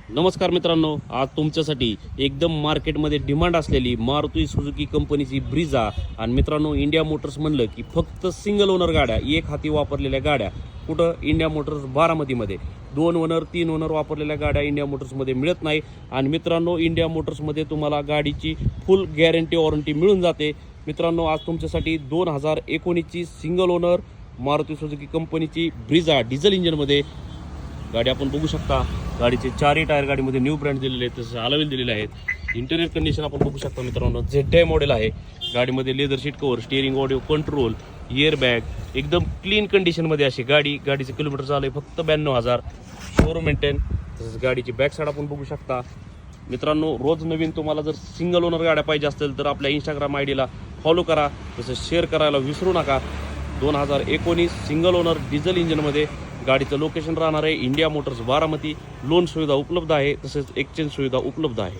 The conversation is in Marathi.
नमस्कार मित्रांनो, आज तुमच्यासाठी एकदम मार्केटमध्ये डिमांड असलेली मारुती सुझुकी कंपनीची ब्रिझा. आणि मित्रांनो, इंडिया मोटर्स म्हणलं की फक्त सिंगल ओनर गाड्या, एक हाती वापरलेल्या गाड्या कुठं इंडिया मोटर्स बारामतीमध्ये 2 ओनर 3 ओनर वापरलेल्या गाड्या इंडिया मोटर्समध्ये मिळत नाही. आणि मित्रांनो, इंडिया मोटर्समध्ये तुम्हाला गाडीची फुल गॅरंटी वॉरंटी मिळून जाते. मित्रांनो, आज तुमच्यासाठी 2019ची सिंगल ओनर मारुती सुझुकी कंपनीची ब्रिझा डिझेल इंजिनमध्ये गाडी आपण बघू शकता. गाडीचे 4ही टायर गाडीमध्ये न्यू ब्रँड दिलेले आहेत, तसं अलॉय दिलेले आहेत. इंटेरियर कंडिशन आपण बघू शकता मित्रांनो, ZI मॉडेल आहे. गाडीमध्ये leather seat cover, steering audio control, air bag एकदम क्लीन कंडिशनमध्ये अशी गाडीचं किलोमीटर चालू आहे फक्त 92,000. Showroom maintain. तसंच गाडीची बॅक साईड आपण बघू शकता. मित्रांनो, रोज नवीन तुम्हाला जर सिंगल ओनर गाड्या पाहिजे असतील तर आपल्या इंस्टाग्राम ID ला फॉलो करा, तसंच शेअर करायला विसरू नका. 2019 सिंगल ओनर डिझेल इंजिनमध्ये गाडीचं लोकेशन राहणार आहे इंडिया मोटर्स बारामती. लोन सुविधा उपलब्ध आहे, तसेच एक्सचेंज सुविधा उपलब्ध आहे.